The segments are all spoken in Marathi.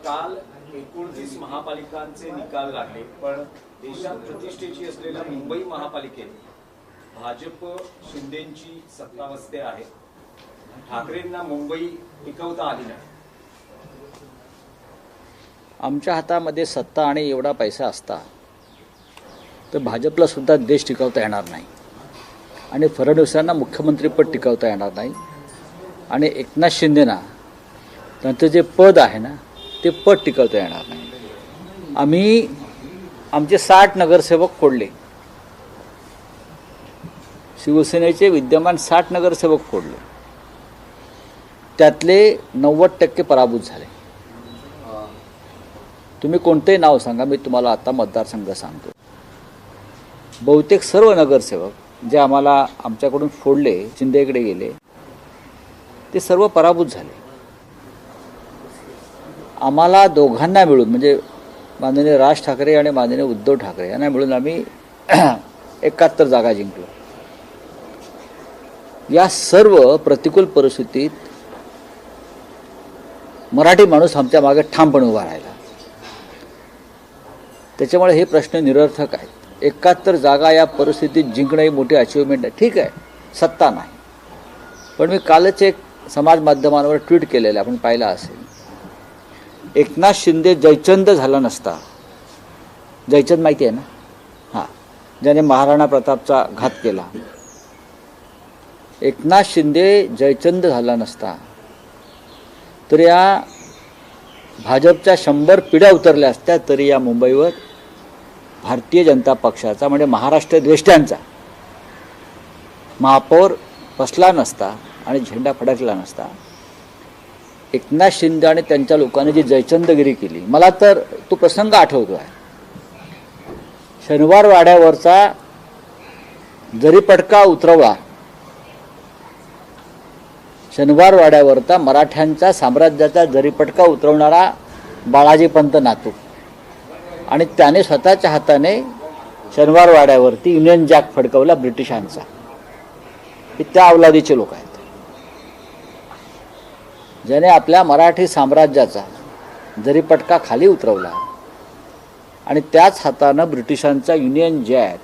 काल 29 महापालिकांचे निकाल लागले, पण देशात प्रतिष्ठेची असलेल्या मुंबई महापालिकेत भाजप शिंदेची सत्तावस्थे आहे. ठाकरेंना मुंबई टिकवता आली नाही. आमच्या हातामध्ये सत्ता आणि एवढा पैसा असता तर भाजपला सुद्धा देश टिकवता येणार नाही आणि फडणवीसांना मुख्यमंत्रीपद टिकवता येणार नाही आणि एकनाथ शिंदेना त्यांचं जे पद आहे ना ते पद टिकवता येणार नाही. आम्ही आमचे 60 नगरसेवक फोडले, शिवसेनेचे विद्यमान 60 नगरसेवक फोडले, त्यातले 90% पराभूत झाले. तुम्ही कोणतेही नाव सांगा, मी तुम्हाला आता मतदारसंघ सांगतो. बहुतेक सर्व नगरसेवक जे आम्हाला आमच्याकडून फोडले, शिंदेकडे गेले, ते सर्व पराभूत झाले. आम्हाला दोघांना मिळून, म्हणजे माननीय राज ठाकरे आणि माननीय उद्धव ठाकरे यांना मिळून आम्ही 71 जागा जिंकलो. या सर्व प्रतिकूल परिस्थितीत मराठी माणूस आमच्या मागे ठामपणे उभा राहिला. त्याच्यामुळे हे प्रश्न निरर्थक आहेत. 71 जागा या परिस्थितीत जिंकणं ही मोठी अचिव्हमेंट आहे. ठीक आहे, सत्ता नाही, पण मी कालच एक समाज माध्यमांवर ट्विट केलेलं आपण पाहिलं असेल. एकनाथ शिंदे जयचंद झाला नसता, जयचंद माहिती आहे ना, हां, ज्याने महाराणा प्रतापचा घात केला. एकनाथ शिंदे जयचंद झाला नसता तर या भाजपच्या 100 पिढ्या उतरल्या असत्या तरी या मुंबईवर भारतीय जनता पक्षाचा, म्हणजे महाराष्ट्र द्वेष्ट्यांचा महापौर बसला नसता आणि झेंडा फडकला नसता. एकनाथ शिंदे आणि त्यांच्या लोकांनी जी जयचंदगिरी केली, मला तर तो प्रसंग आठवतो आहे. शनिवार वाड्यावरचा जरीपटका उतरवला, शनिवार वाड्यावरचा मराठ्यांच्या साम्राज्याचा जरीपटका उतरवणारा बाळाजी पंत नातू, आणि त्याने स्वतःच्या हाताने शनिवार वाड्यावरती युनियन जॅक फडकवला ब्रिटिशांचा. हे त्या अवलादीचे लोक आहेत, ज्याने आपल्या मराठी साम्राज्याचा जरीपटका खाली उतरवला आणि त्याच हातानं ब्रिटिशांचा युनियन जॅक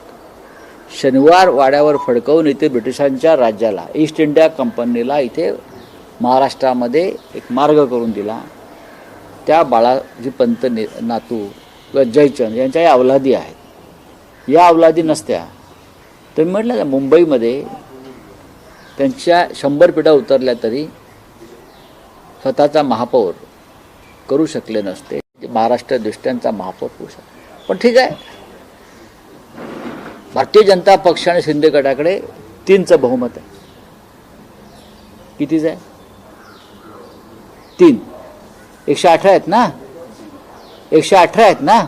शनिवार वाड्यावर फडकवून इथे ब्रिटिशांच्या राज्याला, ईस्ट इंडिया कंपनीला इथे महाराष्ट्रामध्ये एक मार्ग करून दिला. त्या बाळाजी पंत नातू किंवा जयचंद यांच्या या अवलादी आहेत. या अवलादी नसत्या तर मी म्हटलं ना, मुंबईमध्ये त्यांच्या 100 पिढ्या उतरल्या तरी स्वतःचा महापौर करू शकले नसते. महाराष्ट्र दृष्ट्यांचा महापौर होऊ शकतो. पण ठीक आहे, भारतीय जनता पक्ष आणि शिंदे गटाकडे 3चं बहुमत आहे. कितीच आहे? 3. 118 आहेत ना, 118 आहेत ना,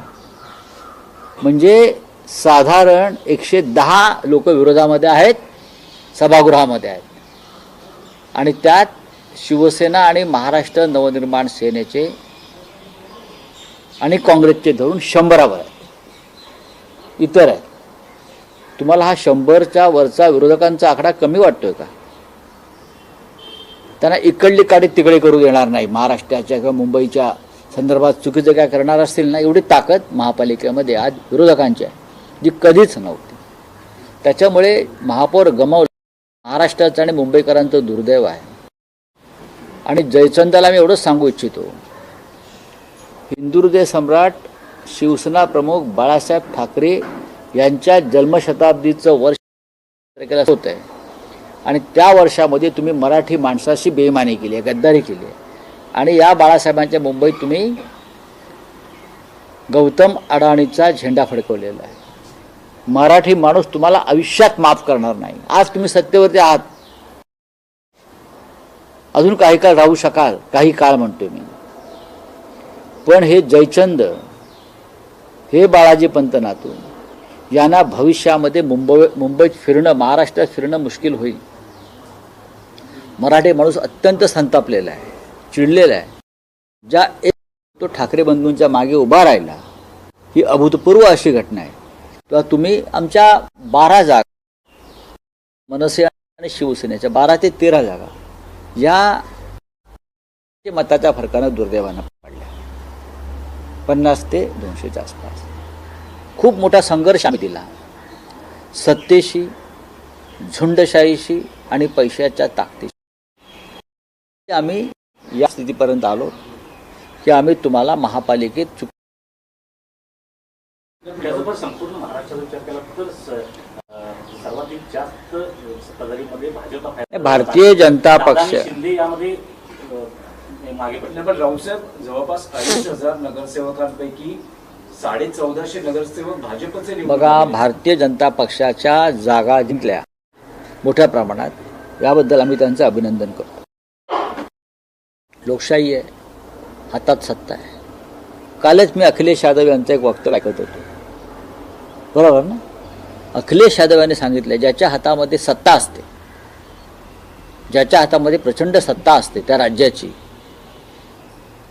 म्हणजे साधारण 110 लोक विरोधामध्ये आहेत, सभागृहामध्ये आहेत, आणि त्यात शिवसेना आणि महाराष्ट्र नवनिर्माण सेनेचे आणि काँग्रेसचे धरून 100वर आहेत. इतर आहेत. तुम्हाला हा 100च्या वरचा विरोधकांचा आकडा कमी वाटतोय का? त्यांना इकडली काडी तिकडे करू देणार नाही. महाराष्ट्राच्या किंवा मुंबईच्या संदर्भात चुकीचं काय करणार असतील ना, एवढी ताकद महापालिकेमध्ये आज विरोधकांची आहे, जी कधीच नव्हती. त्याच्यामुळे महापौर गमावलं महाराष्ट्राचं आणि मुंबईकरांचं दुर्दैव आहे. आणि जयचंदाला मी एवढंच सांगू इच्छितो, हिंदू हृदय सम्राट शिवसेना प्रमुख बाळासाहेब ठाकरे यांच्या जन्मशताब्दीचं वर्ष होत आहे आणि त्या वर्षामध्ये तुम्ही मराठी माणसाशी बेईमानी केली आहे, गद्दारी केली आहे, आणि या बाळासाहेबांच्या मुंबईत तुम्ही गौतम अडाणीचा झेंडा फडकवलेला आहे. मराठी माणूस तुम्हाला आयुष्यात माफ करणार नाही. आज तुम्ही सत्तेवरती आहात, अजून काही काळ राहू शकाल, काही काळ म्हणतो मी, पण हे जयचंद, हे बाळाजी पंत नातू यांना भविष्यामध्ये मुंबईत फिरणं, महाराष्ट्रात फिरणं मुश्किल होईल. मराठी माणूस अत्यंत संतापलेला आहे, चिडलेला आहे. ज्या एक तो ठाकरे बंधूंच्या मागे उभा राहिला, ही अभूतपूर्व अशी घटना आहे. किंवा तुम्ही आमच्या 12 जागा मनसे आणि शिवसेनेच्या 12 ते 13 जागा या मताच्या फरकानं दुर्दैवानं पडल्या, 50 ते 200च्या आसपास. खूप मोठा संघर्ष आम्ही दिला सत्तेशी, झुंडशाहीशी आणि पैशाच्या ताकदीशी. आम्ही या स्थितीपर्यंत आलो की आम्ही तुम्हाला महापालिकेत त्याचबरोबर संपूर्ण महाराष्ट्राचा विचार केला तर सर्वाधिक जास्त सत्ताधारीमध्ये भाजप आहे. भारतीय जनता पक्ष शिंदे यामध्ये मागे पडले. पण राऊसाहेब जवळपास 40,000 नगरसेवकांपैकी 1450 नगरसेवक भाजपचे निवडून बघा, आले. भारतीय जनता पक्षाच्या जागा जिंकल्या मोठ्या प्रमाणात, याबद्दल आम्ही त्यांचं अभिनंदन करतो. लोकशाही आहे, हातात सत्ता आहे. कालच मी अखिलेश यादव यांचं एक वक्तव्य ऐकत होतो, बरोबर ना? अखिलेश यादव यांनी सांगितलं, ज्याच्या हातामध्ये सत्ता असते, ज्याच्या हातामध्ये प्रचंड सत्ता असते त्या राज्याची,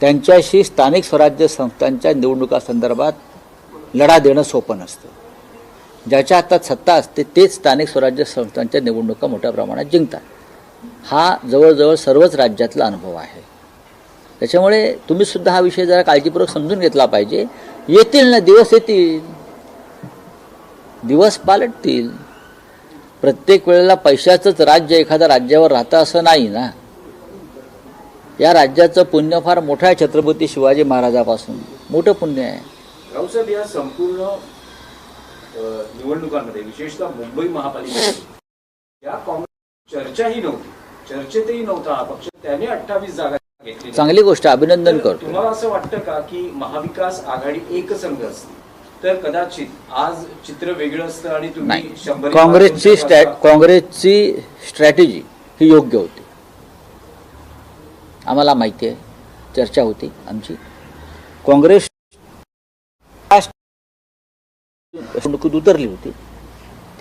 त्यांच्याशी स्थानिक स्वराज्य संस्थांच्या निवडणुकासंदर्भात लढा देणं सोपं नसतं. ज्याच्या हातात सत्ता असते तेच स्थानिक स्वराज्य संस्थांच्या निवडणुका मोठ्या प्रमाणात जिंकतात. हा जवळजवळ सर्वच राज्यातला अनुभव आहे. त्याच्यामुळे तुम्ही सुद्धा हा विषय जरा काळजीपूर्वक समजून घेतला पाहिजे. येतील ना दिवस, येतील दिवस, पालटतील. प्रत्येक वेळेला पैशाचंच राज्य एखाद्या राज्यावर राहतं असं नाही ना. या राज्याचं पुण्य फार मोठं आहे, छत्रपती शिवाजी महाराजापासून मोठं पुण्य आहे. राऊसाहेब, या संपूर्ण निवडणुकांमध्ये विशेषतः मुंबई महापालिकेत या काँग्रेस चर्चाही नव्हती, चर्चेतही नव्हता हा पक्ष, त्याने 28 जागा घेतली. चांगली गोष्ट, अभिनंदन करतो. तुम्हाला असं वाटतं का की महाविकास आघाडी एकसंघ असते तर कदाचित आज चित्र वेगळं असतं आणि तुम्ही नाही, 100 काँग्रेसची स्ट्रॅटेजी ही योग्य होती. आम्हाला माहिती आहे, चर्चा होती आमची. काँग्रेस निवडणुकीत उतरली होती,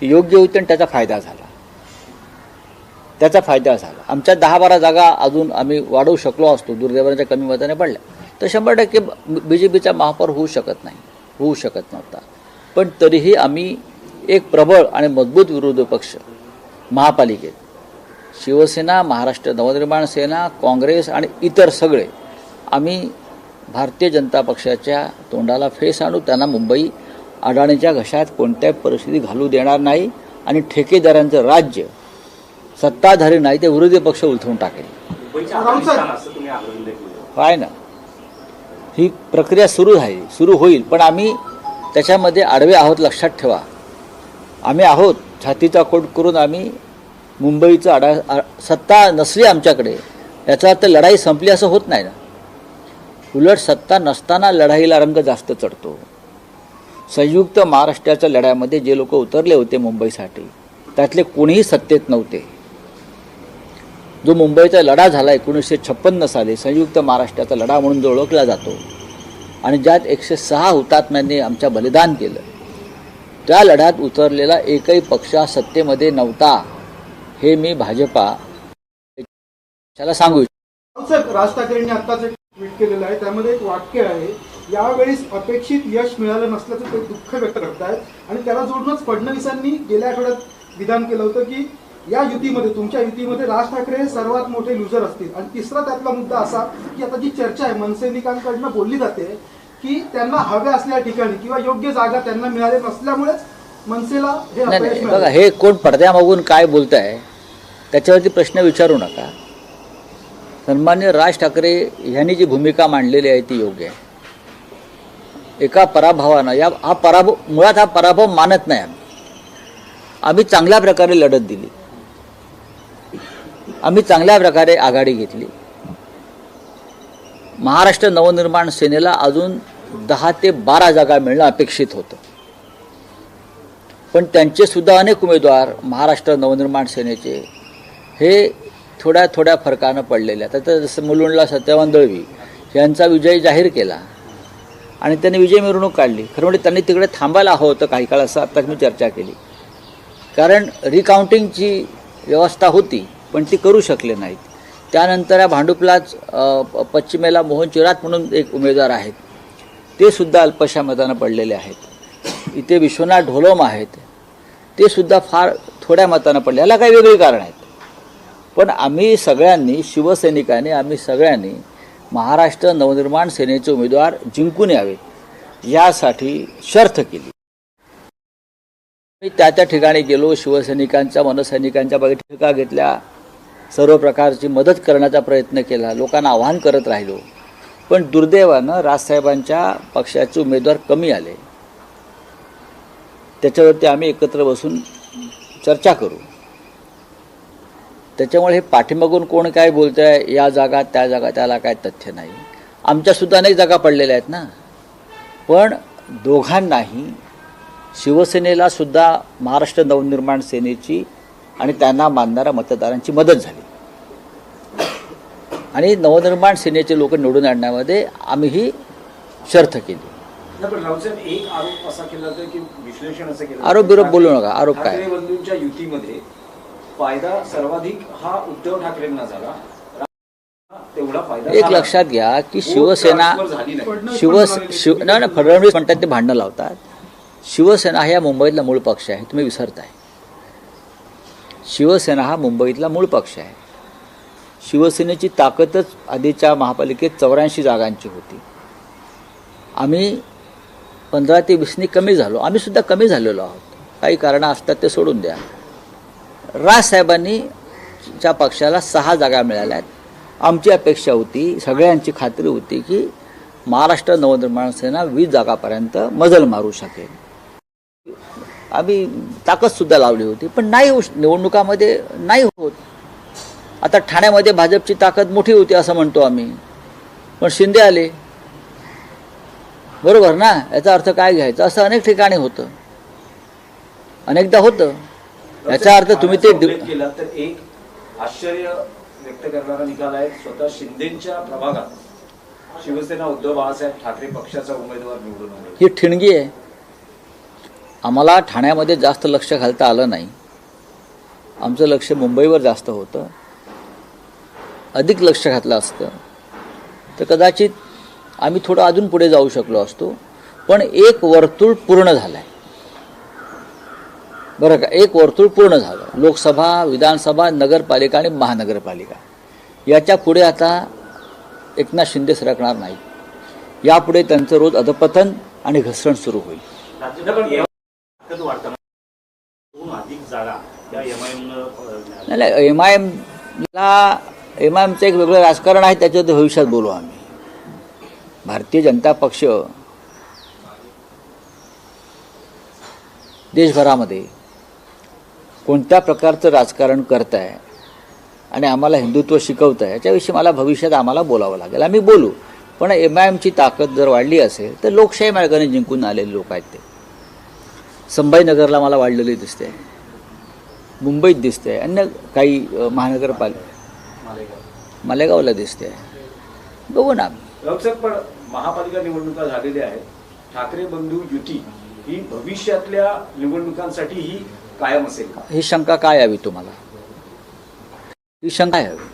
ती योग्य होती आणि त्याचा फायदा झाला. आमच्या 10-12 जागा अजून आम्ही वाढवू शकलो असतो, दुर्दैवाच्या कमी मताने पडल्या तर 100% BJPचा महापौर होऊ शकत नव्हता. पण तरीही आम्ही एक प्रबळ आणि मजबूत विरोधी पक्ष महापालिकेत, शिवसेना, महाराष्ट्र नवनिर्माण सेना, काँग्रेस आणि इतर सगळे आम्ही भारतीय जनता पक्षाच्या तोंडाला फेस आणू. त्यांना मुंबई अडाणीच्या घशात कोणत्याही परिस्थिती घालू देणार नाही आणि ठेकेदारांचं राज्य सत्ताधारी नाही ते विरोधी पक्ष उलथवून टाकेल. मुंबईच्या अफगाणिस्तान असं तुम्ही आग्रह उल्लेख केला. आहे ना, ही प्रक्रिया सुरू होईल, पण आम्ही त्याच्यामध्ये आडवे आहोत, लक्षात ठेवा. आम्ही आहोत, छातीचा कोट करून आम्ही मुंबईचं सत्ता नसली आमच्याकडे याचा अर्थ लढाई संपली असं होत नाही ना. उलट सत्ता नसताना लढाईला रंग जास्त चढतो. संयुक्त महाराष्ट्राच्या लढ्यामध्ये जे लोक उतरले होते मुंबईसाठी, त्यातले कोणीही सत्तेत नव्हते. जो मुंबईचा लढा झाला 1956 साली, संयुक्त महाराष्ट्राचा लढा म्हणून जो ओळखला जातो आणि ज्यात 106 हुतात्म्यांनी आमच्या बलिदान केलं, त्या लढ्यात उतरलेला एकही पक्ष सत्तेमध्ये नव्हता. हे मी भाजपाला सांगू इच्छितो. साहेब, राज ठाकरेंनी आत्ताच एक ट्विट केलेलं आहे, त्यामध्ये एक वाक्य आहे, यावेळी अपेक्षित यश मिळालं नसल्याचं ते दुःख व्यक्त करतायत. आणि त्याला जोडूनच फडणवीसांनी गेल्या आठवड्यात विधान केलं होतं की या युतीमध्ये, तुमच्या युतीमध्ये राज ठाकरे हे सर्वात मोठे लुजर असतील. आणि तिसरा त्यातला मुद्दा असा की आता जी चर्चा आहे मनसैनिकांकडनं बोलली जाते की त्यांना हव्या असलेल्या ठिकाणी किंवा योग्य जागा त्यांना मिळाले नसल्यामुळेच मनसेला हे अपयश नाही, मिळालं. बघा, हे कोण पडद्यामागून काय बोलत आहे त्याच्यावरती प्रश्न विचारू नका. सन्मान्य राज ठाकरे यांनी जी भूमिका मांडलेली आहे ती योग्य आहे. एका पराभवानं मुळात हा पराभव मानत नाही. आम्ही चांगल्या प्रकारे लढत दिली, आम्ही चांगल्या प्रकारे आघाडी घेतली. महाराष्ट्र नवनिर्माण सेनेला अजून 10 ते 12 जागा मिळणं अपेक्षित होतं, पण त्यांचे सुद्धा अनेक उमेदवार महाराष्ट्र नवनिर्माण सेनेचे हे थोड्या फरकानं पडलेले आहेत. आता जसं मुलुंडला सत्यवान दळवी यांचा विजय जाहीर केला आणि त्यांनी विजय मिरवणूक काढली. खरं म्हणजे त्यांनी तिकडे थांबायला हवं होतं काही काळ, असं आत्ताच मी चर्चा केली. कारण रिकाउंटिंगची व्यवस्था होती पण ती करू शकले नाहीत. त्यानंतर या भांडुपलाच पश्चिमेला मोहन चिरात म्हणून एक उमेदवार आहेत, ते सुद्धा अल्पशा मतानं पडलेले आहेत. इथे विश्वनाथ ढोलम आहेत, ते सुद्धा फार थोड्या मतानं पडले. याला काही वेगळी कारण आहेत. पण आम्ही सगळ्यांनी, शिवसैनिकांनी, आम्ही सगळ्यांनी महाराष्ट्र नवनिर्माण सेनेचे उमेदवार जिंकून यावेत यासाठी शर्थ केली. मी त्या ठिकाणी गेलो, शिवसैनिकांच्या, मनसैनिकांच्या बैठका घेतल्या, सर्व प्रकारची मदत करण्याचा प्रयत्न केला, लोकांना आवाहन करत राहिलो. पण दुर्दैवानं राजसाहेबांच्या पक्षाचे उमेदवार कमी आले. त्याच्यावरती आम्ही एकत्र बसून चर्चा करू. त्याच्यामुळे हे पाठीमागून कोण काय बोलत आहे, या जागा त्या जागा, त्याला काय तथ्य नाही. आमच्यासुद्धा अनेक जागा पडलेल्या आहेत ना. पण दोघांनाही, शिवसेनेला सुद्धा महाराष्ट्र नवनिर्माण सेनेची आणि त्यांना मानणाऱ्या मतदारांची मदत झाली. आणि नवनिर्माण सेनेचे लोक निवडून आणण्यामध्ये आम्ही ही शर्थ केली. पण राऊतसाहेब, एक आरोप असा केला जातो की विश्लेषण असं केलं, आरोप बिरोप बोलू नका. आरोप काय? ठाकरे बंधूंच्या युतीमध्ये फायदा सर्वाधिक हा उद्धव ठाकरेंना झाला. तेवढा फायदा एक झाला. लक्षात घ्या की शिवसेना, झाली नाही. फडणवीस म्हणतात ते भांडणं लावतात. शिवसेना हा या मुंबईतला मूळ पक्ष आहे, तुम्ही विसरताय. शिवसेना हा मुंबईतला मूळ पक्ष आहे. शिवसेनेची ताकदच आधीच्या महापालिकेत 84 जागांची होती. आम्ही 15 ते 20 कमी झालो. आम्ही सुद्धा कमी झालेलो आहोत. काही कारणं असतात ते सोडून द्या. राजसाहेबांनी च्या पक्षाला 6 जागा मिळाल्या आहेत. आमची अपेक्षा होती, सगळ्यांची खात्री होती की महाराष्ट्र नवनिर्माण सेना 20 जागापर्यंत मजल मारू शकेल. आम्ही ताकदसुद्धा लावली होती. पण नाही, निवडणुकामध्ये नाही होत. आता ठाण्यामध्ये भाजपची ताकद मोठी होती असं म्हणतो आम्ही, पण शिंदे आले. बरोबर ना? याचा अर्थ काय घ्यायचा? असं अनेक ठिकाणी होतं, अनेकदा होतं. याचा अर्थ तुम्ही ते केला तर एक आश्चर्य व्यक्त करणारा निकाल आहे. स्वतः शिंदेच्या प्रभागात शिवसेना उद्धव बाळासाहेब ठाकरे पक्षाचा उमेदवार निवडून आला. ही ठिणगी आहे. आम्हाला ठाण्यामध्ये जास्त लक्ष घालता आलं नाही. आमचं लक्ष मुंबईवर जास्त होतं. अधिक लक्ष घातलं असतं तर कदाचित आम्ही थोडं अजून पुढे जाऊ शकलो असतो. पण एक वर्तुळ पूर्ण झालं आहे, बरं का? एक वर्तुळ पूर्ण झालं. लोकसभा, विधानसभा, नगरपालिका आणि महानगरपालिका. याच्या पुढे आता एकनाथ शिंदे सरकणार नाही. यापुढे त्यांचं रोज अधपतन आणि घसरण सुरू होईल. नाही, एमआयएमचं एक वेगळं राजकारण आहे, त्याच्यात भविष्यात बोलू आम्ही. भारतीय जनता पक्ष देशभरामध्ये कोणत्या प्रकारचं राजकारण करत आहे आणि आम्हाला हिंदुत्व शिकवत आहे याच्याविषयी मला भविष्यात आम्हाला बोलावं लागेल. आम्ही बोलू. पण एमआयएमची ताकद जर वाढली असेल तर लोकशाही मार्गाने जिंकून आलेले लोक आहेत ते. संभाजीनगरला मला वाढलेली दिसते, मुंबईत दिसते, अन्य काही मालेगावला दिसते. बघू ना. राऊतसाहेब, पण महापालिका निवडणुका झालेल्या आहेत. ठाकरे बंधू युती ही भविष्यातल्या निवडणुकांसाठी ही कायम असेल का? ही शंका काय यावी तुम्हाला? ही शंका यावी.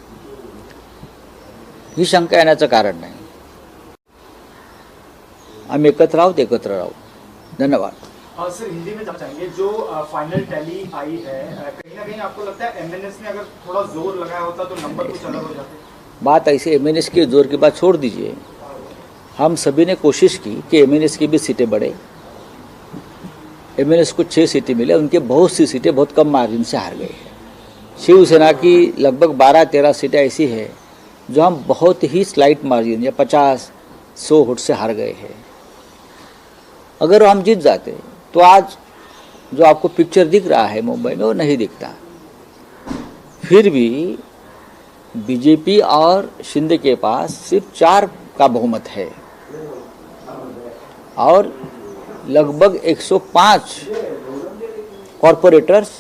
ही शंका येण्याचं कारण नाही. आम्ही एकत्र आहोत, एकत्र राहू. धन्यवाद. सर, हिंदी में चाहेंगे, जो फाइनल टैली आई है, कहीं ना कहीं आपको लगता है एमएनएस ने अगर थोड़ा जोर लगाया होता तो नंबर कुछ अलग हो जाते? बात ऐसे एमएनएस के जोर की बात छोड़ दीजिए. हम सभी ने कोशिश की कि एमएनएस की भी सीटें बढ़े. एमएनएस को 6 सीटें मिले. उनके बहुत सी सीटें बहुत कम मार्जिन से हार गए. शिवसेना की लगभग 12-13 सीटें ऐसी है जो हम बहुत ही स्लाइट मार्जिन या 50-100 वोट से हार गए हैं. अगर हम जीत जाते तो आज जो आपको पिक्चर दिख रहा है मुंबई में वो नहीं दिखता. फिर भी बीजेपी और शिंदे के पास सिर्फ 4 का बहुमत है और लगभग 105 कॉरपोरेटर्स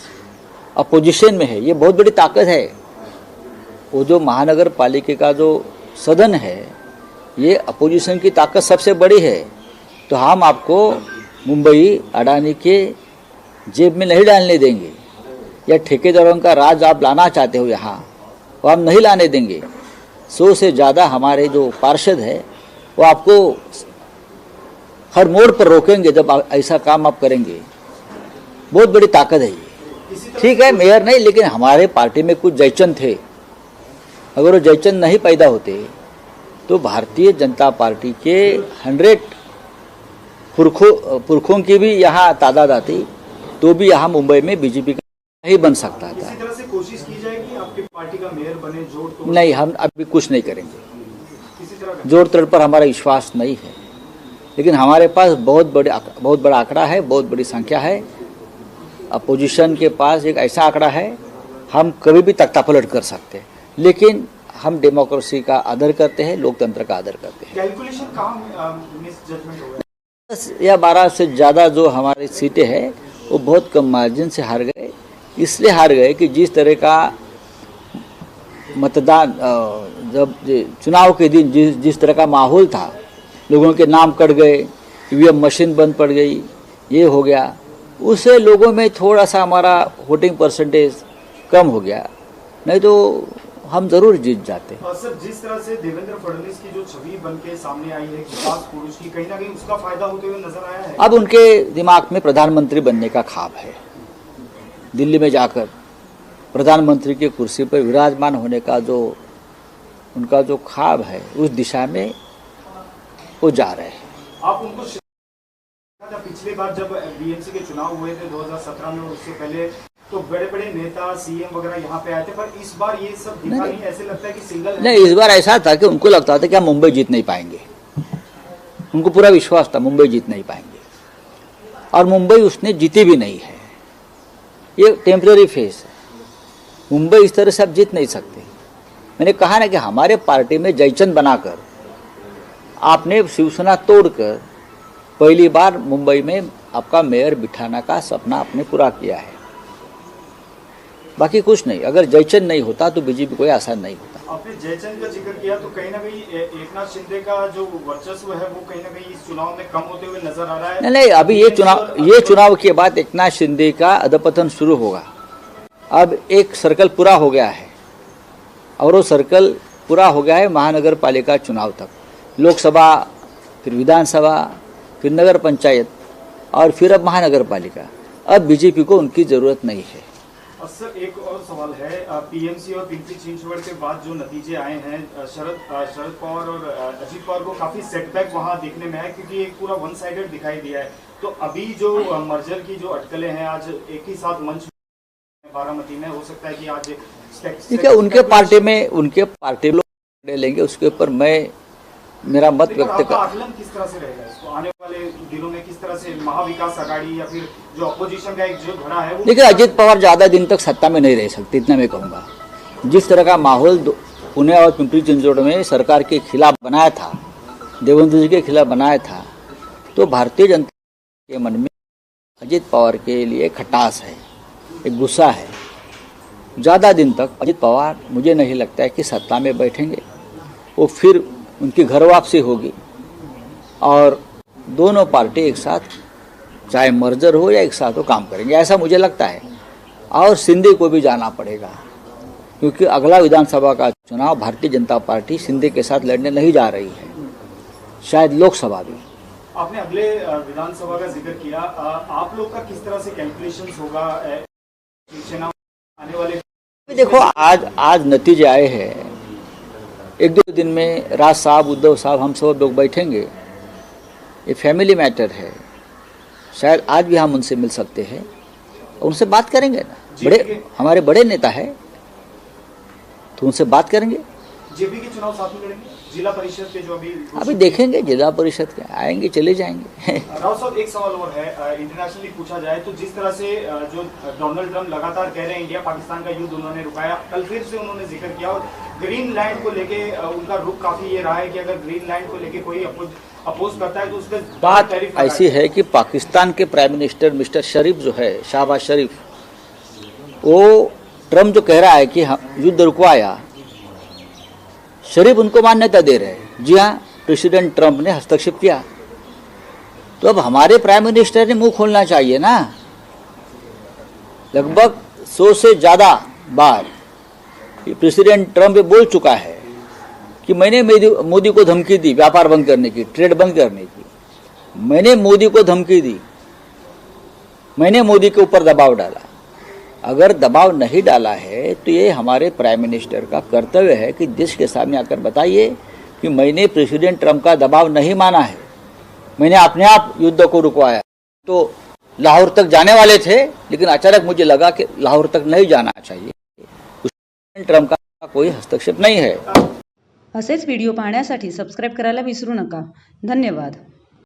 अपोजिशन में है. ये बहुत बड़ी ताकत है. वो जो महानगर पालिका का जो सदन है, ये अपोजिशन की ताकत सबसे बड़ी है. तो हम आपको मुंबई अडानी के जेब में नहीं डालने देंगे. या ठेकेदारों का राज आप लाना चाहते हो यहाँ, वो हम नहीं लाने देंगे. 100 से ज़्यादा हमारे जो पार्षद है वो आपको हर मोड़ पर रोकेंगे जब ऐसा काम आप करेंगे। बहुत बड़ी ताकत है ये। ठीक है मेयर नहीं, लेकिन हमारे पार्टी में कुछ जयचंद थे। अगर वो जयचंद नहीं पैदा होते तो भारतीय जनता पार्टी के 100 पुरखों की भी यहाँ तादाद आती तो भी यहाँ मुंबई में बीजेपी का नहीं बन सकता था। इसी तरह से कोशिश की जाए कि आपकी पार्टी का मेयर बने, जोड़ तोड़। नहीं, हम अभी कुछ नहीं करेंगे। किसी तरह का जोड़ तोड़ पर हमारा विश्वास नहीं है, लेकिन हमारे पास बहुत बड़ा आंकड़ा है, बहुत बड़ी संख्या है। अपोजिशन के पास एक ऐसा आंकड़ा है, हम कभी भी तख्तापलट कर सकते हैं, लेकिन हम डेमोक्रेसी का आदर करते हैं, लोकतंत्र का आदर करते हैं। कैलकुलेशन कहाँ मिस जजमेंट हो गया? 10 या 12 से ज़्यादा जो हमारी सीटें हैं वो बहुत कम मार्जिन से हार गए। इसलिए हार गए कि जिस तरह का मतदान जब चुनाव के दिन जिस तरह का माहौल था, लोगों के नाम कट गए, ईवीएम मशीन बंद पड़ गई, ये हो गया, उससे लोगों में थोड़ा सा हमारा वोटिंग परसेंटेज कम हो गया, नहीं तो हम जरूर जीत जाते। और सर, जिस तरह से देवेंद्र फडणवीस की जो छवि बन के सामने आई है विकास पुरुष की, कहीं ना कहीं उसका फायदा होते हुए नजर आया है। अब उनके दिमाग में प्रधानमंत्री बनने का ख्वाब है। दिल्ली में जाकर प्रधानमंत्री की कुर्सी पर विराजमान होने का जो उनका जो ख्वाब है, उस दिशा में वो जा रहे हैं। आप उनको पिछली बार जब बीएमसी के चुनाव हुए थे 2017 में, उससे पहले तो बड़े बड़े नेता सीएम वगैरह यहाँ पे आए थे, पर इस बार ये सब दिखा नहीं। ऐसे लगता है कि सिंगल नहीं, इस बार ऐसा था कि उनको लगता था कि हम मुंबई जीत नहीं पाएंगे। उनको पूरा विश्वास था मुंबई जीत नहीं पाएंगे, और मुंबई उसने जीती भी नहीं है। ये टेम्पररी फेस है, मुंबई इस तरह से आप जीत नहीं सकते। मैंने कहा ना कि हमारे पार्टी में जयचंद बनाकर आपने शिवसेना तोड़कर पहली बार मुंबई में आपका मेयर बिठाने का सपना आपने पूरा किया है, बाकी कुछ नहीं। अगर जयचंद नहीं होता तो बीजेपी कोई आसान नहीं होता। आपने जयचंद का जिक्र किया तो कहीं ना कहीं एकनाथ शिंदे का जो वर्चस्व है वो कहीं ना कहीं इस चुनाव में कम होते हुए नजर आ रहा है। नहीं, अभी ये चुनाव के बाद एकनाथ शिंदे का अधपतन शुरू होगा। अब एक सर्कल पूरा हो गया है, और वो सर्कल पूरा हो गया है महानगर पालिका चुनाव तक। लोकसभा, फिर विधानसभा, फिर नगर पंचायत, और फिर अब महानगर पालिका। अब बीजेपी को उनकी जरूरत नहीं है। और सर, एक और सवाल है, पीएमसी और पिंपरी चिंचवड़ के बाद जो नतीजे आए हैं, शरद पवार और अजीत पवार को काफी सेटबैक वहां देखने में है, क्योंकि एक पूरा वन साइडेड दिखाई दिया है। तो अभी जो मर्जर की जो अटकलें हैं, आज एक ही साथ मंच बारामती में, हो सकता है कि आज ठीक है, उनके पार्टी में लोग लेंगे, उसके ऊपर मेरा मत व्यक्त कर। आकलन किस तरह से रहेगा इसको आने वाले दिनों में, किस तरह से महाविकास आघाड़ी या फिर जो अपोजिशन का एक जो धड़ा है वो? देखिए, अजीत पवार ज्यादा दिन तक सत्ता में नहीं रह सकते, इतना मैं कहूँगा। जिस तरह का माहौल पुणे और पिंपरी चिंचवड़ में सरकार के खिलाफ बनाया था, देवेंद्र जी के खिलाफ बनाया था, तो भारतीय जनता के मन में अजीत पवार के लिए खटास है, एक गुस्सा है। ज़्यादा दिन तक अजीत पवार मुझे नहीं लगता है कि सत्ता में बैठेंगे। वो फिर उनकी घर वापसी होगी, और दोनों पार्टी एक साथ, चाहे मर्जर हो या एक साथ हो, काम करेंगे, ऐसा मुझे लगता है। और शिंदे को भी जाना पड़ेगा, क्योंकि अगला विधानसभा का चुनाव भारतीय जनता पार्टी शिंदे के साथ लड़ने नहीं जा रही है, शायद लोकसभा भी। आपने अगले विधानसभा का जिक्र किया, आप लोग का किस तरह से कैलकुलेशंस होगा आने वाले? देखो, आज नतीजे आए हैं। 1-2 दिन में राज साहब, उद्धव साहब, हम सब लोग बैठेंगे। ये फैमिली मैटर है, शायद आज भी हम उनसे मिल सकते हैं, उनसे बात करेंगे ना। हमारे बड़े नेता है, तो उनसे बात करेंगे। जेपी के चुनाव साथ में लड़ेंगे, जिला परिषद के जो अभी देखेंगे, जिला परिषद के आएंगे चले जाएंगे। राव साहब, एक सवाल और है, इंटरनेशनली पूछा जाए तो जिस तरह से जो डोनाल्ड ट्रम्प लगातार कह रहे हैं इंडिया पाकिस्तान का युद्ध उन्होंने रुकाया, कल फिर से उन्होंने जिक्र किया, और ग्रीन लैंड को लेके उनका रुख काफी ये रहा है कि अगर ग्रीन लैंड को लेके कोई अपोज करता है तो उसका बात ऐसी है कि पाकिस्तान के प्राइम मिनिस्टर मिस्टर शरीफ जो है, शाहबाज शरीफ, वो ट्रम्प जो कह रहा है कि युद्ध रुकवाया, शरीफ उनको मान्यता दे रहे हैं। जी हाँ, प्रेसिडेंट ट्रंप ने हस्तक्षेप किया, तो अब हमारे प्राइम मिनिस्टर ने मुंह खोलना चाहिए ना। लगभग 100 से ज़्यादा बार प्रेसिडेंट ट्रंप बोल चुका है कि मैंने मोदी को धमकी दी व्यापार बंद करने की, ट्रेड बंद करने की, मैंने मोदी को धमकी दी, मैंने मोदी के ऊपर दबाव डाला। अगर दबाव नहीं डाला है तो ये हमारे प्राइम मिनिस्टर का कर्तव्य है कि देश के सामने आकर बताइए कि मैंने प्रेसिडेंट ट्रंप का दबाव नहीं माना है, मैंने अपने आप युद्ध को रुकवाया। तो लाहौर तक जाने वाले थे, लेकिन अचानक मुझे लगा कि लाहौर तक नहीं जाना चाहिए, उसमें ट्रंप का कोई हस्तक्षेप नहीं है। असेच व्हिडिओ पाहण्यासाठी सबस्क्राईब करायला विसरू नका. धन्यवाद.